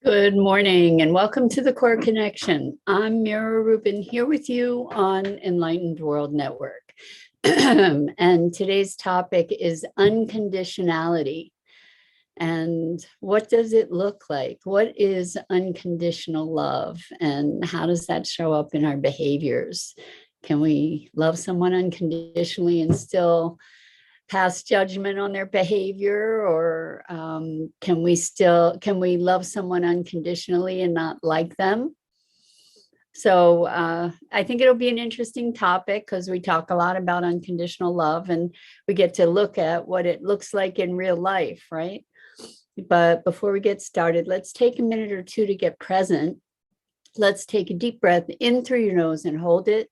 Good morning and welcome to the Core Connection. I'm Mira Rubin here with you on Enlightened World Network. And today's topic is unconditionality. And what does it look like? What is unconditional love? And how does that show up in our behaviors? Can we love someone unconditionally and still pass judgment on their behavior, or can we love someone unconditionally and not like them? So I think it'll be an interesting topic because we talk a lot about unconditional love and we get to look at what it looks like in real life, right? But before we get started, let's take a minute or two to get present. Let's take a deep breath in through your nose and hold it.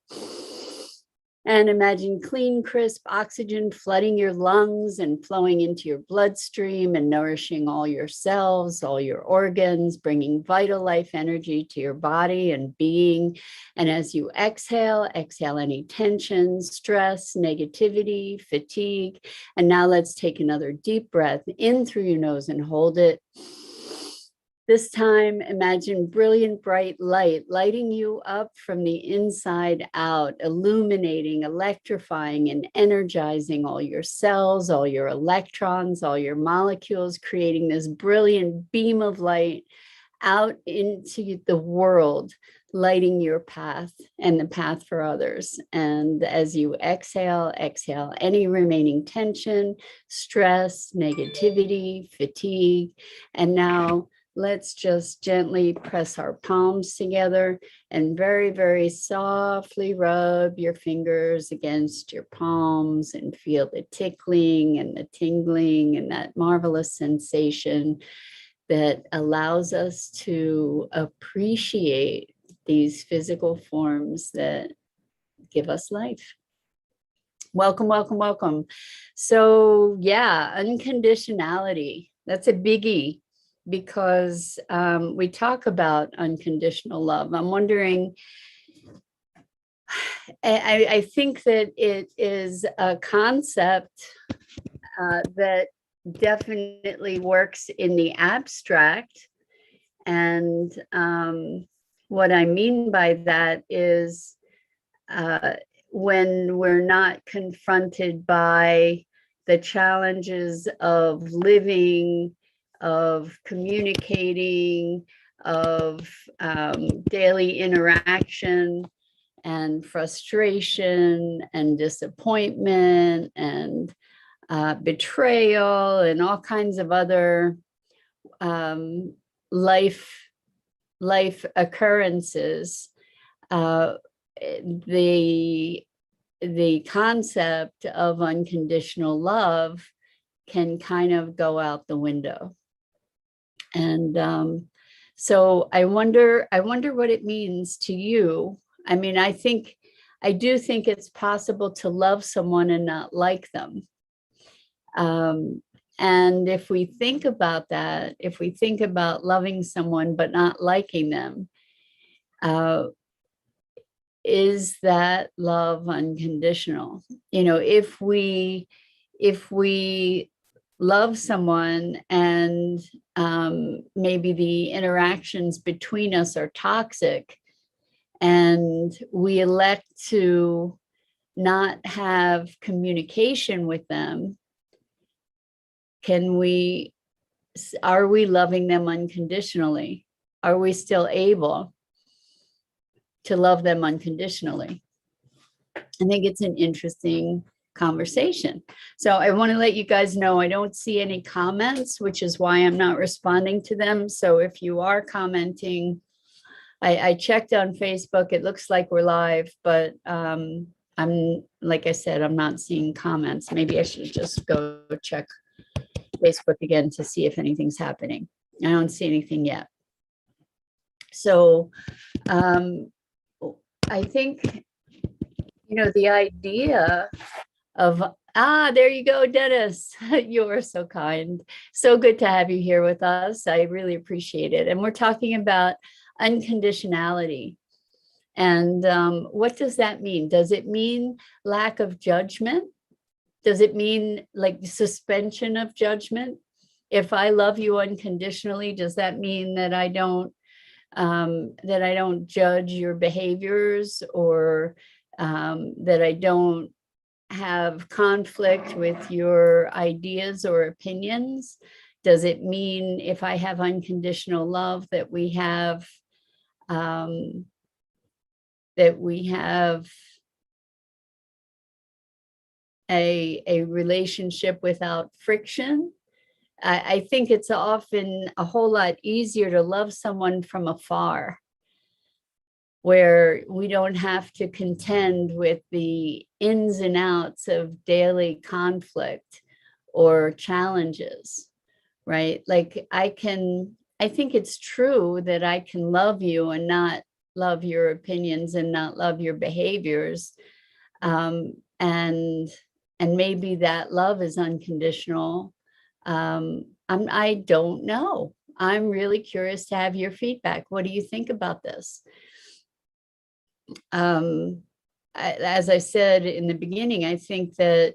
And imagine clean, crisp oxygen flooding your lungs and flowing into your bloodstream and nourishing all your cells, all your organs, bringing vital life energy to your body and being. And as you exhale any tension, stress, negativity, fatigue. And now let's take another deep breath in through your nose and hold it. This time, imagine brilliant, bright light lighting you up from the inside out, illuminating, electrifying, and energizing all your cells, all your electrons, all your molecules, creating this brilliant beam of light out into the world, lighting your path and the path for others. And as you exhale any remaining tension, stress, negativity, fatigue, and now let's just gently press our palms together and very, very softly rub your fingers against your palms and feel the tickling and the tingling and that marvelous sensation that allows us to appreciate these physical forms that give us life. Welcome, welcome, welcome. So yeah, unconditionality, that's a biggie. Because we talk about unconditional love. I'm wondering, I think that it is a concept that definitely works in the abstract. And what I mean by that is when we're not confronted by the challenges of living, of communicating, of daily interaction and frustration and disappointment and betrayal and all kinds of other life occurrences. The concept of unconditional love can kind of go out the window. And so I wonder what it means to you. I mean, I do think it's possible to love someone and not like them. And if we think about that, if we think about loving someone but not liking them, is that love unconditional? You know, if we love someone and maybe the interactions between us are toxic and we elect to not have communication with them, are we loving them unconditionally? Are we still able to love them unconditionally? I think it's an interesting conversation. So I want to let you guys know I don't see any comments, which is why I'm not responding to them. So if you are commenting, I checked on Facebook. It looks like we're live, but like I said, I'm not seeing comments. Maybe I should just go check Facebook again to see if anything's happening. I don't see anything yet. So I think, the idea of, there you go, Dennis. You're so kind. So good to have you here with us. I really appreciate it. And we're talking about unconditionality. And what does that mean? Does it mean lack of judgment? Does it mean like suspension of judgment? If I love you unconditionally, does that mean that I don't judge your behaviors, or that I don't have conflict with your ideas or opinions? Does it mean if I have unconditional love that we have um, a relationship without friction? I think it's often a whole lot easier to love someone from afar, where we don't have to contend with the ins and outs of daily conflict or challenges, right? Like I think it's true that I can love you and not love your opinions and not love your behaviors. Um, and maybe that love is unconditional. I don't know. I'm really curious to have your feedback. What do you think about this? As I said in the beginning, I think that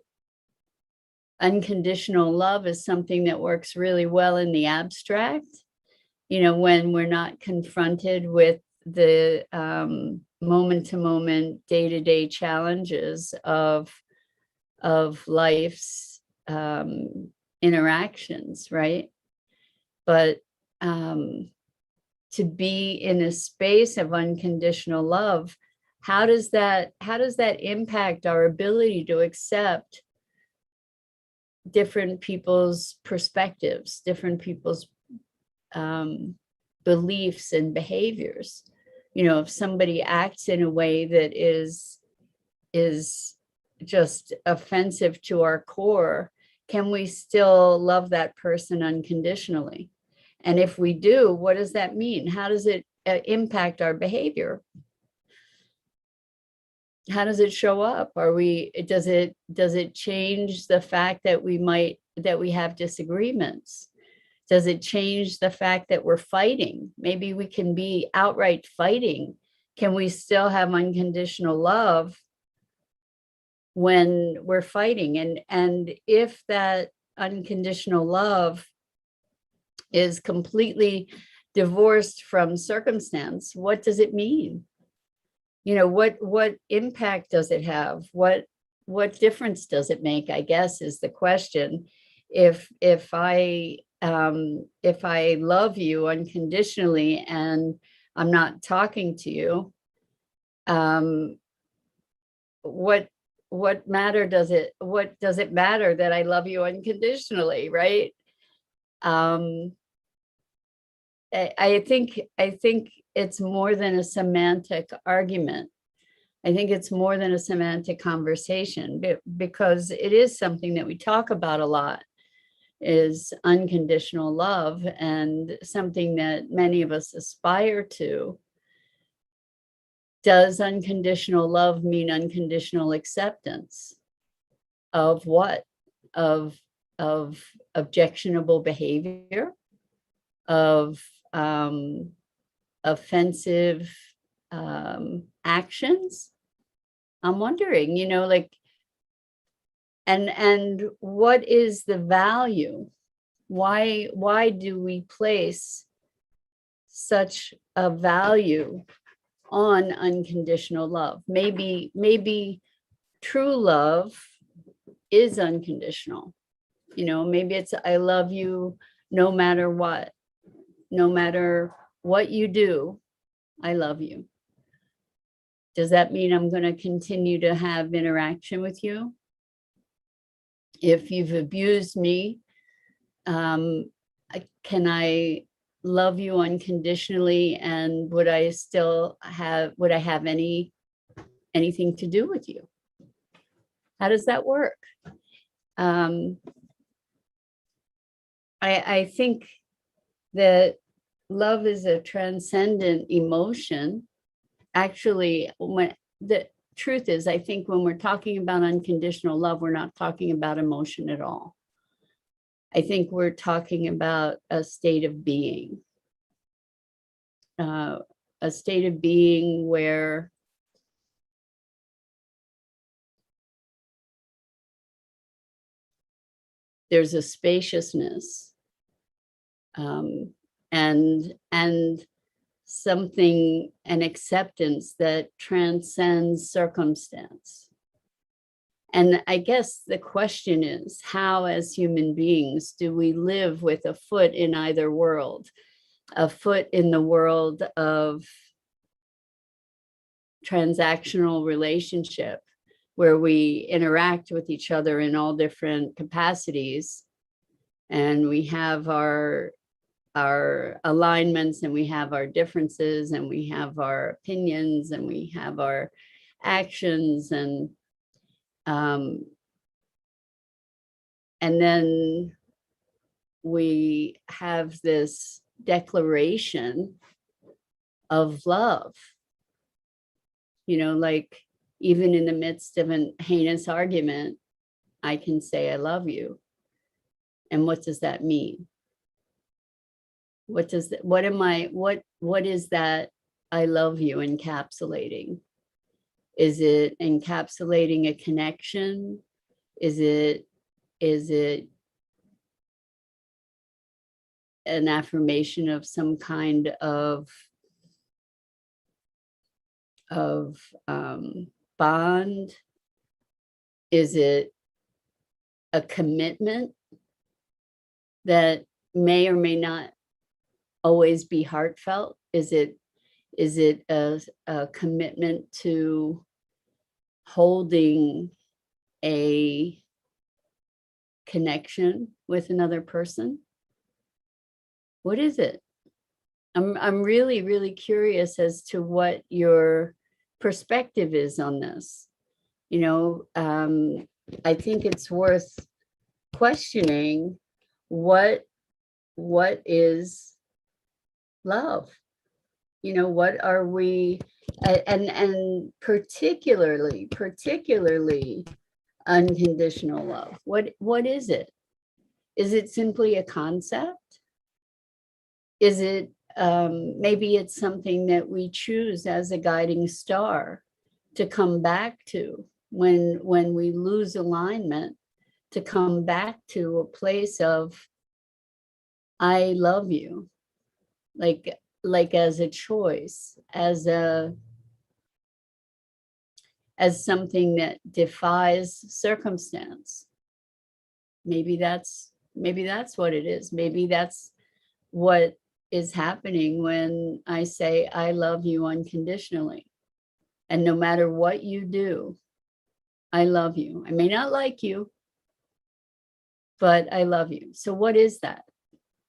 unconditional love is something that works really well in the abstract, when we're not confronted with the moment to moment, day to day challenges of life's interactions, right? But to be in a space of unconditional love, how does that impact our ability to accept different people's perspectives, different people's beliefs and behaviors? If somebody acts in a way that is just offensive to our core, can we still love that person unconditionally? And if we do, what does that mean? How does it impact our behavior? How does it show up? Does it change the fact that we have disagreements? Does it change the fact that we're fighting? Maybe we can be outright fighting. Can we still have unconditional love when we're fighting? And if that unconditional love is completely divorced from circumstance, what does it mean? What impact does it have? What difference does it make, I guess, is the question. If I love you unconditionally and I'm not talking to you, what does it matter that I love you unconditionally, right? I think it's more than a semantic argument. I think it's more than a semantic conversation, because it is something that we talk about a lot, is unconditional love, and something that many of us aspire to. Does unconditional love mean unconditional acceptance of what? Of objectionable behavior, of offensive actions? I'm wondering, and what is the value? Why do we place such a value on unconditional love? Maybe true love is unconditional. Maybe it's I love you no matter what. No matter what you do, I love you. Does that mean I'm going to continue to have interaction with you? If you've abused me, can I love you unconditionally, and would I have anything to do with you? How does that work? I think that love is a transcendent emotion. Actually, when the truth is, I think when we're talking about unconditional love, we're not talking about emotion at all. I think we're talking about a state of being, where there's a spaciousness and something, an acceptance that transcends circumstance. And I guess the question is, how as human beings do we live with a foot in either world? A foot in the world of transactional relationship, where we interact with each other in all different capacities, and we have our alignments, and we have our differences, and we have our opinions, and we have our actions, and then we have this declaration of love, like even in the midst of a heinous argument, I can say I love you. And what does that mean? What is that I love you encapsulating? Is it encapsulating a connection? Is it an affirmation of some kind of bond? Is it a commitment that may or may not always be heartfelt? Is it a commitment to holding a connection with another person? What is it? I'm really, really curious as to what your perspective is on this. I think it's worth questioning what is love. What are we, and particularly unconditional love. What is it? Is it simply a concept? Is it maybe it's something that we choose as a guiding star to come back to when we lose alignment, to come back to a place of I love you, like as a choice, as something that defies circumstance. Maybe that's what it is. Maybe that's what is happening when I say I love you unconditionally. And no matter what you do, I love you. I may not like you, but I love you. So what is that?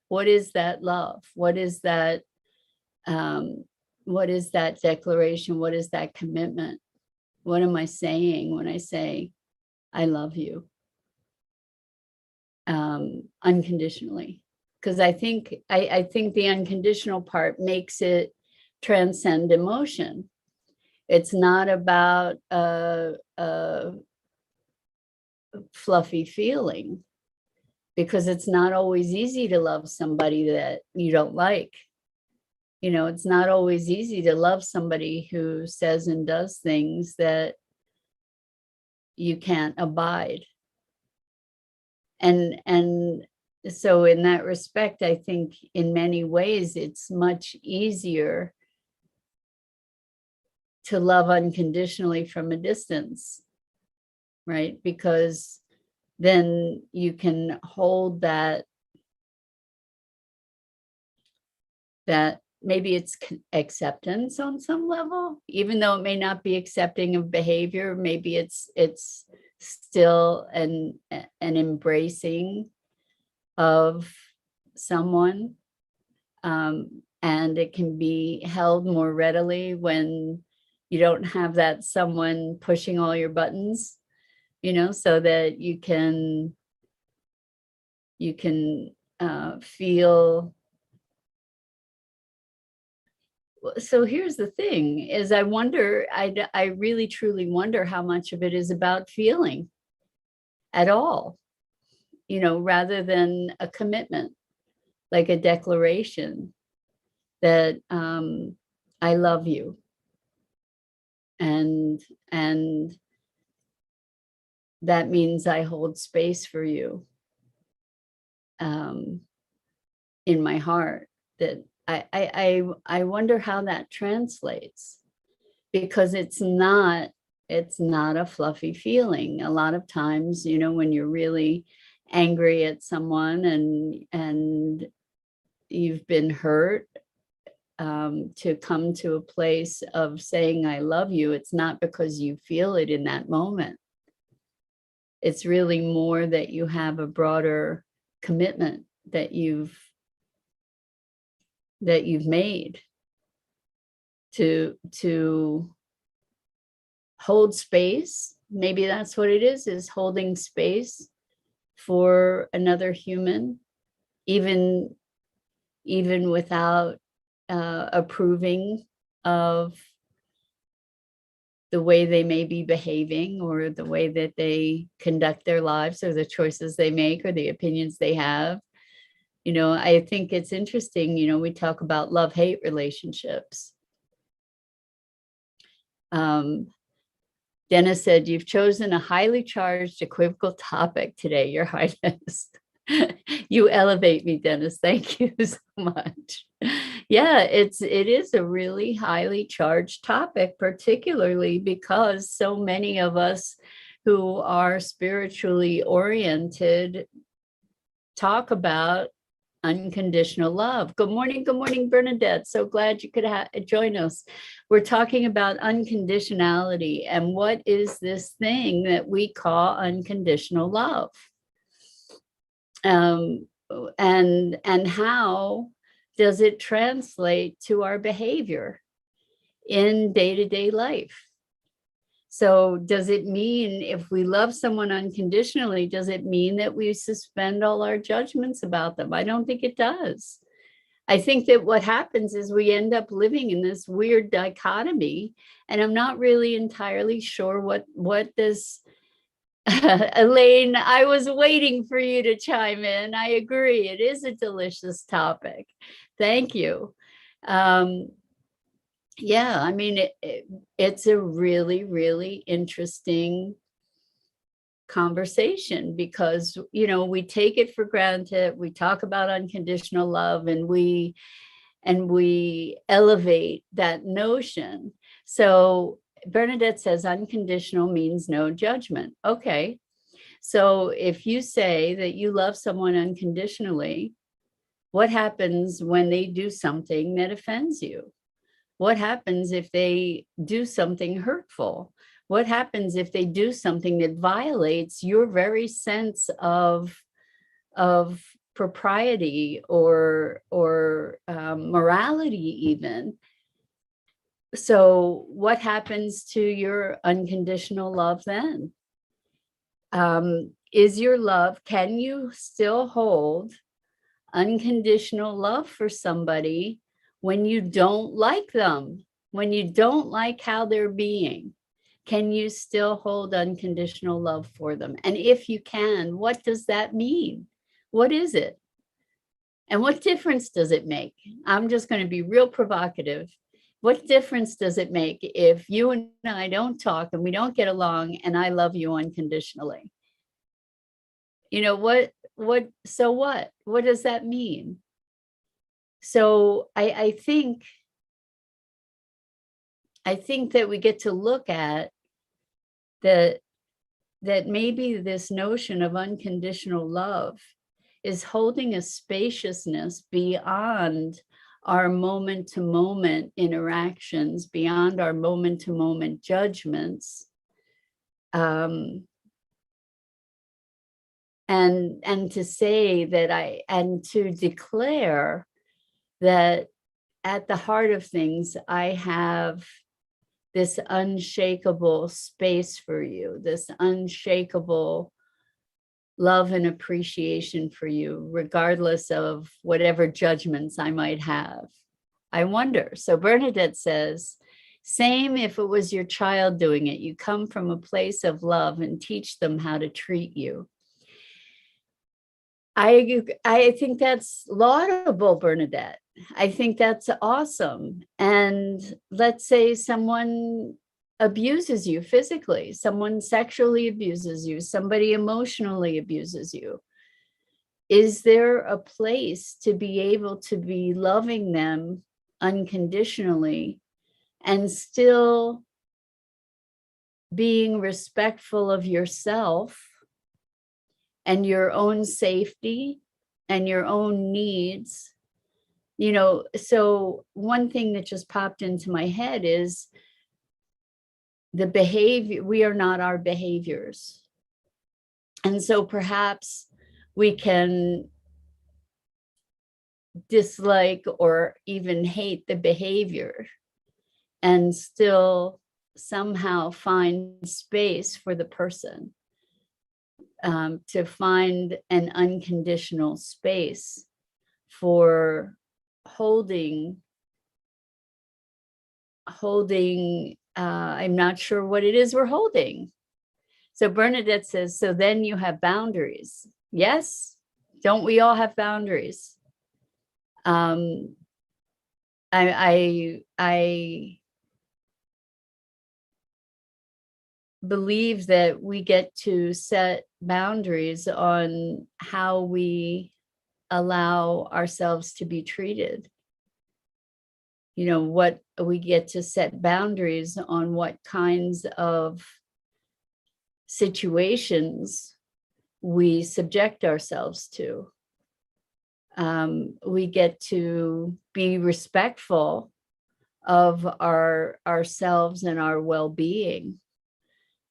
What is that love? What is that declaration? What is that commitment? What am I saying when I say I love you unconditionally? Because I think the unconditional part makes it transcend emotion. It's not about a fluffy feeling, because it's not always easy to love somebody that you don't like. It's not always easy to love somebody who says and does things that you can't abide. And so in that respect, I think in many ways, it's much easier to love unconditionally from a distance, right? Because then you can hold that maybe it's acceptance on some level, even though it may not be accepting of behavior. Maybe it's still an embracing of someone, and it can be held more readily when you don't have that someone pushing all your buttons, so that you can feel. So here's the thing is, I wonder, I really truly wonder how much of it is about feeling at all, rather than a commitment, like a declaration that I love you, and that means I hold space for you in my heart that I wonder how that translates, because it's not a fluffy feeling. A lot of times, when you're really angry at someone and you've been hurt, to come to a place of saying I love you, it's not because you feel it in that moment. It's really more that you have a broader commitment that you've made to hold space. Maybe that's what it is holding space for another human, even without approving of the way they may be behaving, or the way that they conduct their lives, or the choices they make, or the opinions they have. I think it's interesting, we talk about love-hate relationships. Dennis said, "You've chosen a highly charged, equivocal topic today, Your Highness." You elevate me, Dennis. Thank you so much. Yeah, it is a really highly charged topic, particularly because so many of us who are spiritually oriented talk about unconditional love. Good morning, Bernadette. So glad you could join us. We're talking about unconditionality and what is this thing that we call unconditional love, and how does it translate to our behavior in day-to-day life? So does it mean if we love someone unconditionally, does it mean that we suspend all our judgments about them? I don't think it does. I think that what happens is we end up living in this weird dichotomy, and I'm not really entirely sure what this Elaine, I was waiting for you to chime in. I agree. It is a delicious topic. Thank you. Yeah, I mean, it's a really, really interesting conversation, because, we take it for granted. We talk about unconditional love, and we elevate that notion. So Bernadette says unconditional means no judgment. Okay. So if you say that you love someone unconditionally, what happens when they do something that offends you? What happens if they do something hurtful? What happens if they do something that violates your very sense of propriety or morality even? So what happens to your unconditional love then? Is your love, can you still hold unconditional love for somebody when you don't like them, when you don't like how they're being? Can you still hold unconditional love for them? And if you can, what does that mean? What is it? And what difference does it make? I'm just going to be real provocative. What difference does it make if you and I don't talk and we don't get along and I love you unconditionally? So what? What does that mean? So I think that we get to look at that maybe this notion of unconditional love is holding a spaciousness beyond our moment-to-moment interactions, beyond our moment-to-moment judgments, and to say that and to declare that at the heart of things, I have this unshakable space for you, this unshakable love and appreciation for you, regardless of whatever judgments I might have. I wonder. So Bernadette says, same if it was your child doing it. You come from a place of love and teach them how to treat you. I think that's laudable, Bernadette. I think that's awesome. And let's say someone abuses you physically, someone sexually abuses you, somebody emotionally abuses you. is there a place to be able to be loving them unconditionally and still being respectful of yourself and your own safety and your own needs? So one thing that just popped into my head is the behavior. We are not our behaviors. And so perhaps we can dislike or even hate the behavior and still somehow find space for the person, to find an unconditional space for holding, I'm not sure what it is we're holding. So Bernadette says, so then you have boundaries. Yes. Don't we all have boundaries? I believe that we get to set boundaries on how we allow ourselves to be treated. What we get to set boundaries on, what kinds of situations we subject ourselves to. We get to be respectful of ourselves and our well-being,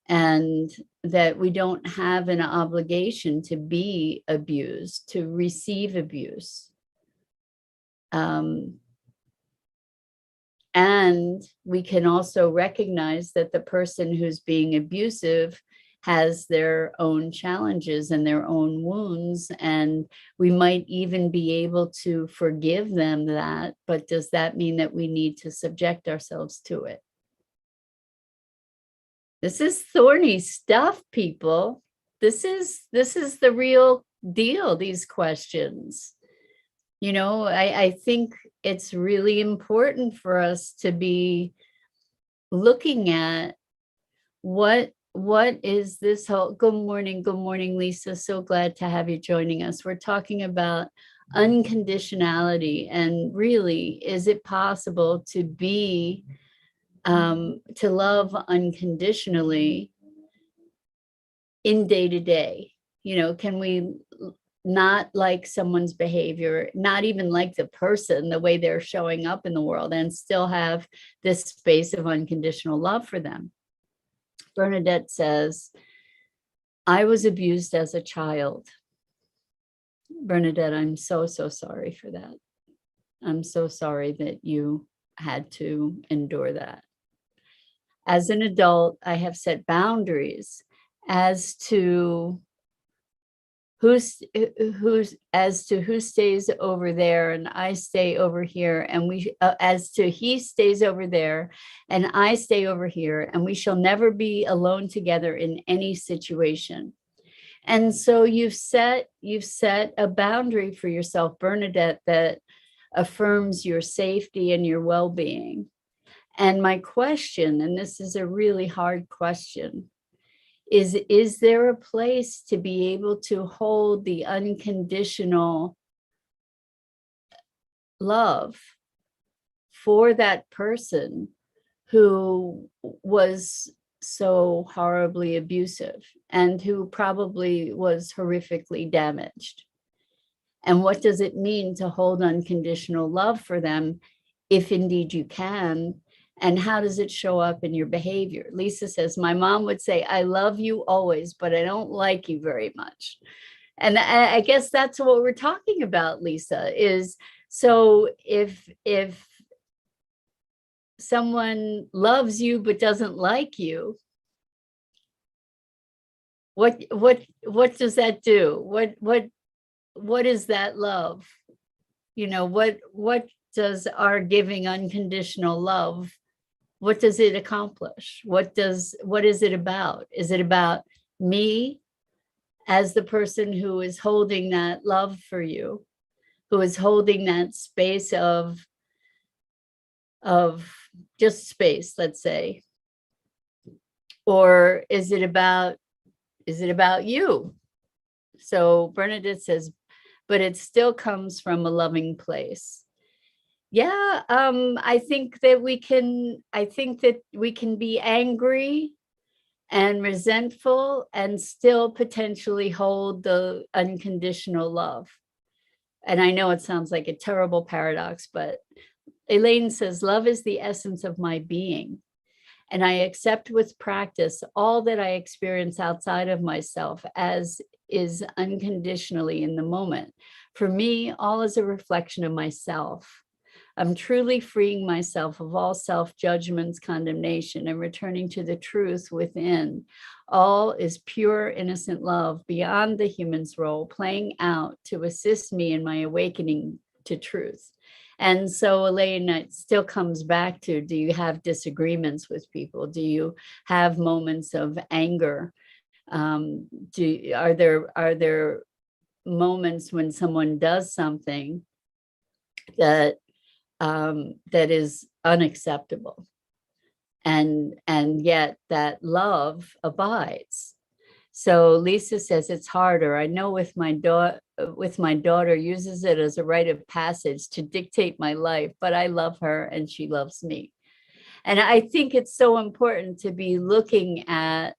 and that we don't have an obligation to be abused, to receive abuse. And we can also recognize that the person who's being abusive has their own challenges and their own wounds, and we might even be able to forgive them that, but does that mean that we need to subject ourselves to it? This is thorny stuff, people. This is the real deal, these questions. I think it's really important for us to be looking at what is this whole. Good morning, Lisa. So glad to have you joining us. We're talking about unconditionality, and really, is it possible to be to love unconditionally in day to day? Can we not like someone's behavior, not even like the person, the way they're showing up in the world, and still have this space of unconditional love for them? Bernadette says, I was abused as a child. Bernadette, I'm so sorry for that. I'm so sorry that you had to endure that. As an adult, I have set boundaries as to who stays over there and I stay over here, and as to he stays over there and I stay over here, and we shall never be alone together in any situation. And so you've set a boundary for yourself, Bernadette, that affirms your safety and your well-being. And my question, and this is a really hard question, is there a place to be able to hold the unconditional love for that person who was so horribly abusive and who probably was horrifically damaged? And what does it mean to hold unconditional love for them, if indeed you can? And how does it show up in your behavior? Lisa says, my mom would say, I love you always, but I don't like you very much. And I guess that's what we're talking about, Lisa, is so if someone loves you but doesn't like you, what does that do? What is that love? What does our giving unconditional love, what does it accomplish? What is it about? Is it about me as the person who is holding that love for you, who is holding that space of just space, let's say? Or is it about you? So Bernadette says, but it still comes from a loving place. Yeah, I think that we can be angry and resentful and still potentially hold the unconditional love. And I know it sounds like a terrible paradox, but Elaine says, love is the essence of my being. And I accept with practice all that I experience outside of myself as is unconditionally in the moment. For me, all is a reflection of myself. I'm truly freeing myself of all self-judgments, condemnation, and returning to the truth within. All is pure, innocent love beyond the human's role, playing out to assist me in my awakening to truth. And so, Elaine, it still comes back to, do you have disagreements with people? Do you have moments of anger? Are there moments when someone does something that that is unacceptable, and yet that love abides? So Lisa says it's harder. I know with my daughter uses it as a rite of passage to dictate my life, but I love her and she loves me. And I think it's so important to be looking at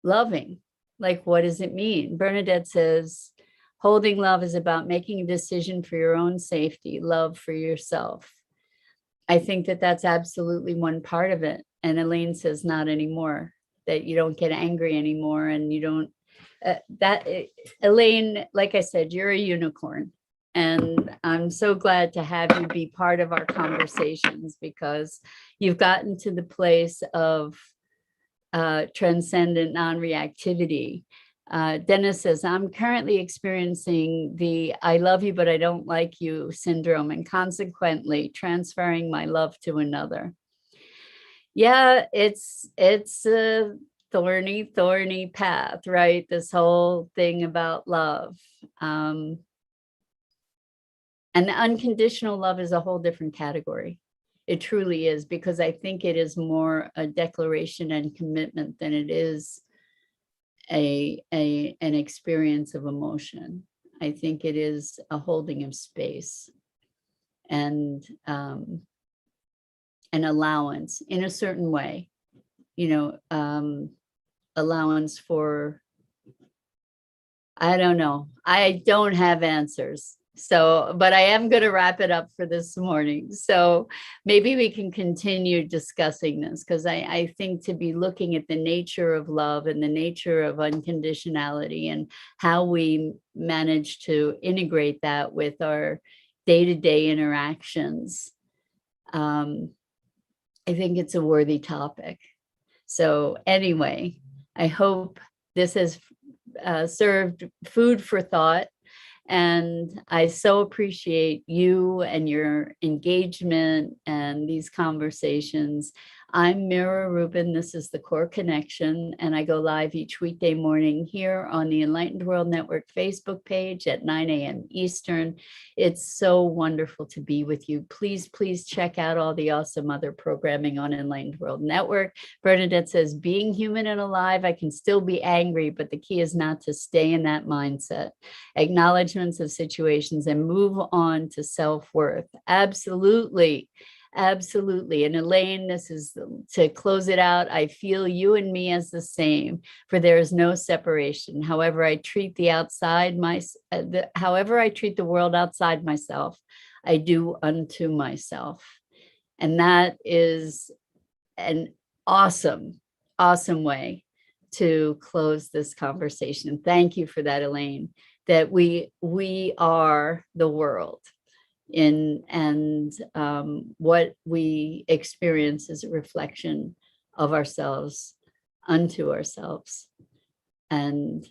loving. Like, what does it mean? Bernadette says, holding love is about making a decision for your own safety, love for yourself. I think that that's absolutely one part of it. And Elaine says, not anymore, that you don't get angry anymore. And you don't, Elaine, like I said, you're a unicorn. And I'm so glad to have you be part of our conversations, because you've gotten to the place of transcendent non-reactivity. Dennis says, I'm currently experiencing the I love you, but I don't like you syndrome, and consequently transferring my love to another. Yeah, it's a thorny path, right? This whole thing about love. And the unconditional love is a whole different category. It truly is, because I think it is more a declaration and commitment than it is an experience of emotion. I think it is a holding of space and an allowance in a certain way, allowance for, I don't know. I don't have answers. So, but I am going to wrap it up for this morning. So maybe we can continue discussing this, because I think to be looking at the nature of love and the nature of unconditionality and how we manage to integrate that with our day-to-day interactions, I think it's a worthy topic. So anyway, I hope this has served food for thought. And I so appreciate you and your engagement and these conversations. I'm Mira Rubin. This is the Core Connection, and I go live each weekday morning here on the Enlightened World Network Facebook page at 9 a.m. Eastern. It's so wonderful to be with you. Please, please check out all the awesome other programming on Enlightened World Network. Bernadette says, being human and alive, I can still be angry, but the key is not to stay in that mindset. Acknowledgements of situations and move on to self-worth. Absolutely. Absolutely. And Elaine, this is to close it out. I feel you and me as the same, for there is no separation. However I treat the world outside myself, I do unto myself. And that is an awesome, awesome way to close this conversation. Thank you for that, Elaine, that we are the world. What we experience is a reflection of ourselves unto ourselves. And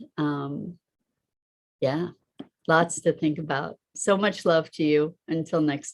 yeah, lots to think about. So much love to you. Until next time.